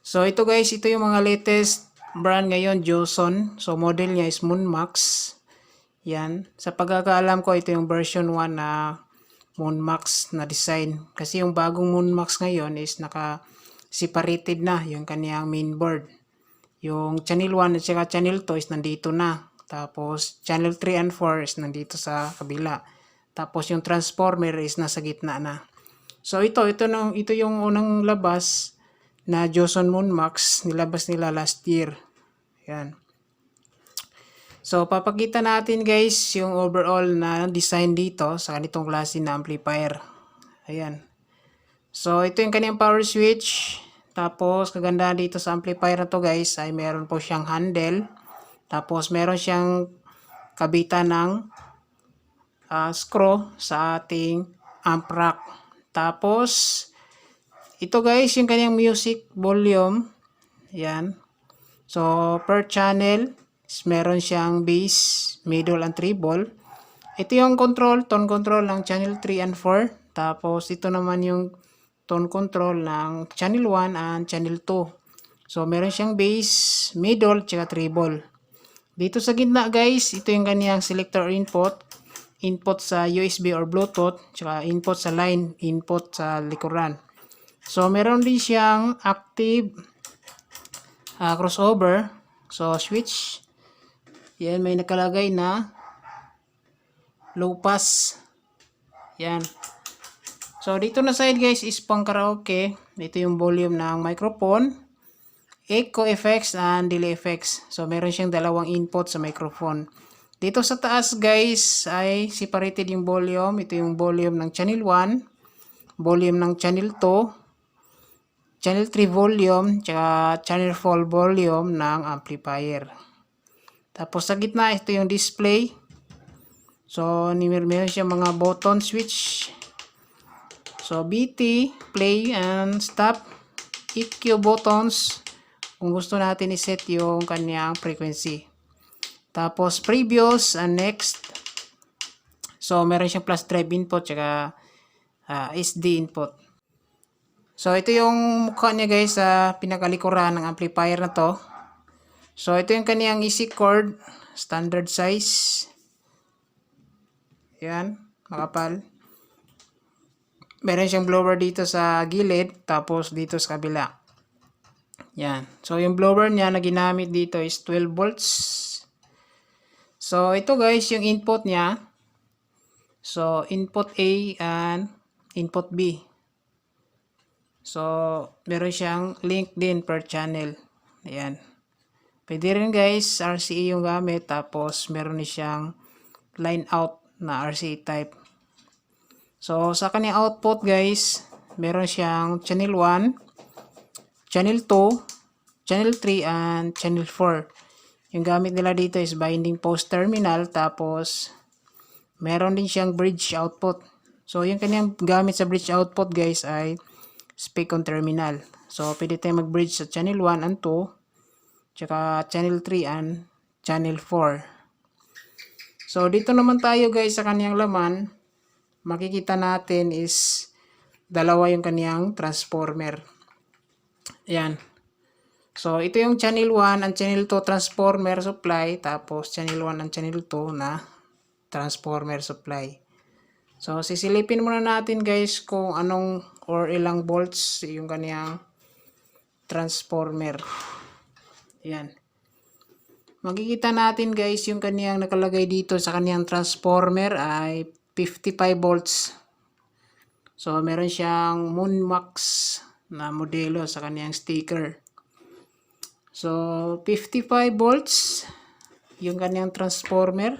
So ito guys, ito yung mga latest brand ngayon, Joson. So model niya is Moonmax. Yan. Sa pagkakaalam ko, ito yung version 1 na Moonmax na design. Kasi yung bagong Moonmax ngayon is naka-separated na yung kaniyang mainboard. Yung channel 1 at saka channel 2 is nandito na. Tapos channel 3 and 4 is nandito sa kabila. Tapos yung transformer is nasa gitna na. So ito yung unang labas na Joson Moonmax, nilabas nila last year. Yan. So papakita natin guys yung overall na design dito sa ganitong klase na amplifier. Ayan. So ito yung kanyang power switch. Tapos kagandahan dito sa amplifier na to guys ay meron po siyang handle. Tapos meron siyang kabitan ng screw sa ating amp rack. Tapos ito guys yung kanyang music volume. Yan. So per channel meron siyang bass, middle and treble. Ito yung tone control ng channel 3 and 4. Tapos ito naman yung tone control ng channel 1 and channel 2. So meron siyang bass, middle, tsaka treble. Dito sa gitna guys, ito yung kaniyang selector input. Input sa USB or Bluetooth, tsaka input sa line, input sa likuran. So meron din siyang active crossover. So switch. Yan, may nakalagay na low pass. Yan. So dito na side guys is pang karaoke. Ito yung volume ng microphone, echo effects and delay effects. So meron siyang dalawang input sa microphone. Dito sa taas guys ay separated yung volume. Ito yung volume ng channel 1, volume ng channel 2, channel 3 volume, tsaka channel 4 volume ng amplifier. Tapos sa gitna, ito yung display. So, meron siya mga button switch. So, BT, play and stop. EQ buttons, kung gusto natin iset yung kanyang frequency. Tapos, previous and next. So, meron siyang plus drive input, tsaka SD input. So, ito yung mukha niya guys sa pinakalikuran ng amplifier na to. So, ito yung kaniyang easy chord, standard size. Yan, makapal. Meron siyang blower dito sa gilid, tapos dito sa kabila. Yan. So, yung blower niya na ginamit dito is 12 volts. So, ito guys, yung input niya. So, input A and input B. So, meron siyang link din per channel. Ayan. Pwede rin guys, RCA yung gamit. Tapos, meron din siyang line out na RCA type. So, sa kanyang output guys, meron siyang channel 1, channel 2, channel 3, and channel 4. Yung gamit nila dito is binding post terminal. Tapos, meron din siyang bridge output. So, yung kanyang gamit sa bridge output guys ay speak on terminal. So, pwede tayo mag-bridge sa channel 1 and 2, tsaka channel 3 and channel 4. So, dito naman tayo guys sa kaniyang laman. Makikita natin is dalawa yung kaniyang transformer. Ayan. So, ito yung channel 1 and channel 2 transformer supply. Tapos, channel 1 and channel 2 na transformer supply. So, sisilipin muna natin guys kung anong or ilang volts yung kaniyang transformer. Ayan. Makikita natin guys yung kaniyang nakalagay dito sa kaniyang transformer ay 55 volts. So, meron siyang Moonmax na modelo sa kaniyang sticker. So, 55 volts yung kaniyang transformer.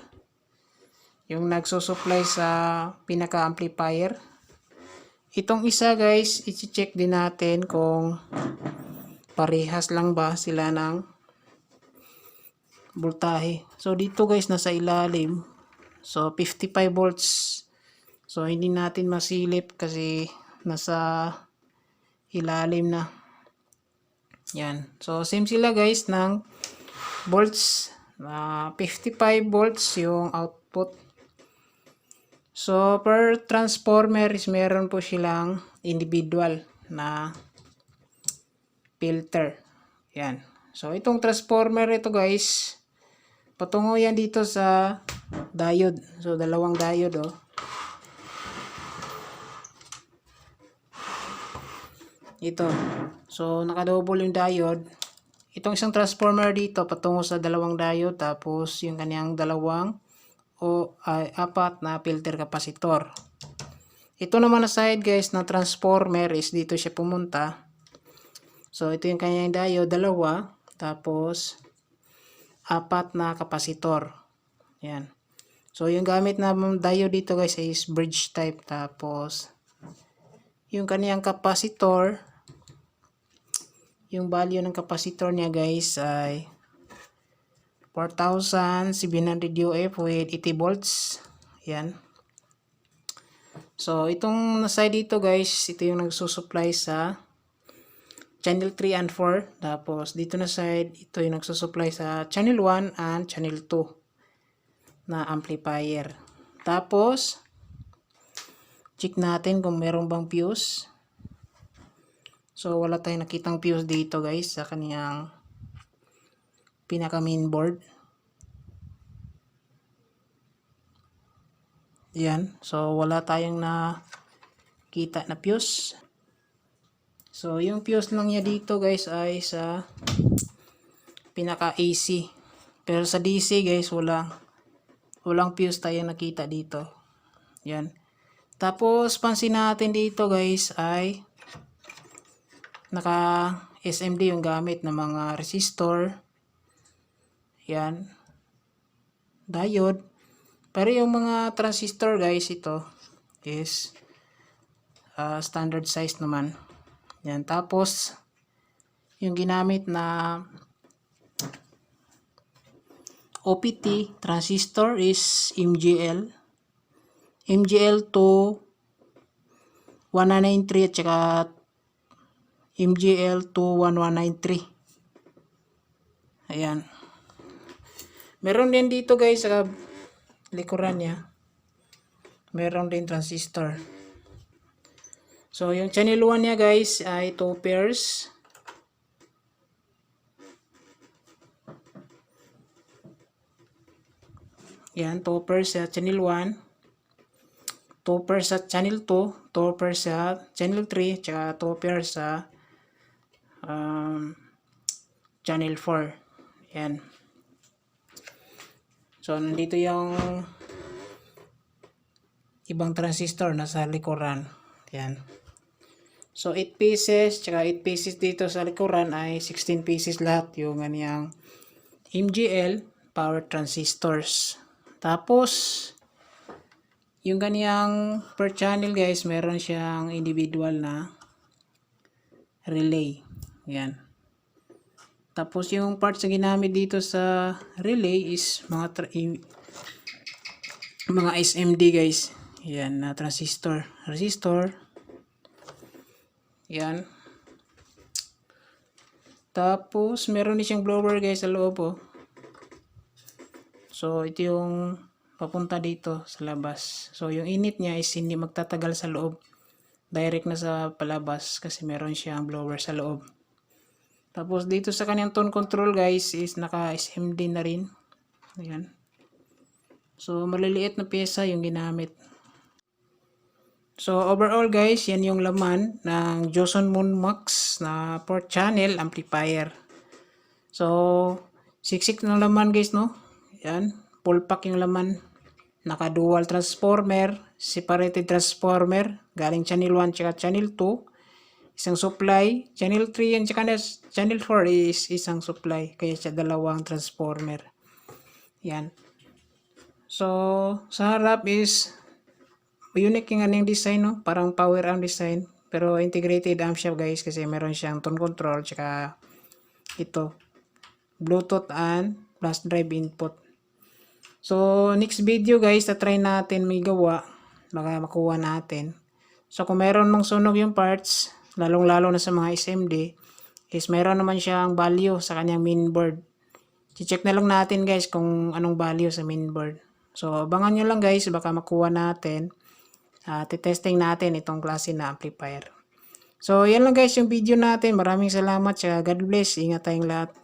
Yung nagsusupply sa pinaka-amplifier. Itong isa guys, i-check din natin kung parehas lang ba sila ng voltahe. So dito guys, nasa ilalim. So 55 volts. So hindi natin masilip kasi nasa ilalim na. Yan. So same sila guys ng volts. 55 volts yung output. So, per transformer is meron po silang individual na filter. Yan. So itong transformer ito guys, patungo yan dito sa diode. So dalawang diode oh. Ito. So nakadouble yung diode. Itong isang transformer dito patungo sa dalawang diode, tapos yung kanyang dalawang o apat na filter capacitor. Ito naman na side guys na transformer is dito siya pumunta. So ito yung kanyang diode, dalawa, tapos apat na kapasitor. Yan. So yung gamit na diode dito guys is bridge type, tapos yung kanyang kapasitor, yung value ng kapasitor niya guys ay 4,700 UF with 80 volts. Yan. So itong side dito guys, ito yung nagsusupply sa channel 3 and 4. Tapos dito na side, ito yung nagsusupply sa channel 1 and channel 2 na amplifier. Tapos check natin kung meron bang fuse. So wala tayong nakitang fuse dito guys sa kaniyang pinaka mainboard. Yan. So wala tayong nakita na fuse. So yung fuse lang niya dito guys ay sa pinaka AC. Pero sa DC guys walang fuse tayo nakita dito. Yan. Tapos pansin natin dito guys ay naka SMD yung gamit ng mga resistor. Yan. Diode. Pero yung mga transistor guys, ito is standard size naman. Yan. Tapos yung ginamit na OPT transistor is MGL 2193 at saka MGL 21193. Ayan. Meron din dito guys sa likuran niya. Meron din transistor. So yung channel 1 niya guys ay 2 pairs. Yan, 2 pairs sa channel 1. 2 pairs sa channel 2, 2 pairs sa channel 3, tsaka 2 pairs sa channel 4. Yan. So, nandito yung ibang transistor nasa likuran. Yan. So, 8 pieces, tsaka 8 pieces dito sa likuran ay 16 pieces lahat yung ganiyang MGL power transistors. Tapos, yung ganiyang per channel guys, meron siyang individual na relay. Yan. Tapos yung parts na ginamit dito sa relay is mga SMD guys. Yan, na transistor, resistor. Yan. Tapos meron din siyang blower guys sa loob oh. So ito yung papunta dito sa labas. So yung init niya is hindi magtatagal sa loob. Direct na sa palabas kasi meron siyang blower sa loob. Tapos dito sa kanyang tone control guys is naka SMD na rin. Ayan. So maliliit na pyesa yung ginamit. So overall guys, yan yung laman ng Joson Moon Max na 4 channel amplifier. So siksik ng laman guys no. Yan, full pack yung laman. Naka dual transformer, separated transformer, galing channel 1 tsaka channel 2. Isang supply, channel 3 and channel 4 is isang supply. Kaya siya dalawang transformer. Yan. So, sa harap is unique yung aning design, no? Parang power amp design. Pero integrated amp siya guys kasi meron siyang tone control tsaka ito, Bluetooth and flash drive input. So, next video guys, try natin may gawa. Baka makuha natin. So, kung meron mang sunog yung parts, lalong-lalo na sa mga SMD, is meron naman siyang value sa kanyang mainboard. I-check na lang natin guys kung anong value sa mainboard. So, abangan nyo lang guys, baka makuha natin. Titesting natin itong klase na amplifier. So, yan lang guys yung video natin. Maraming salamat. God bless. Ingat tayong lahat.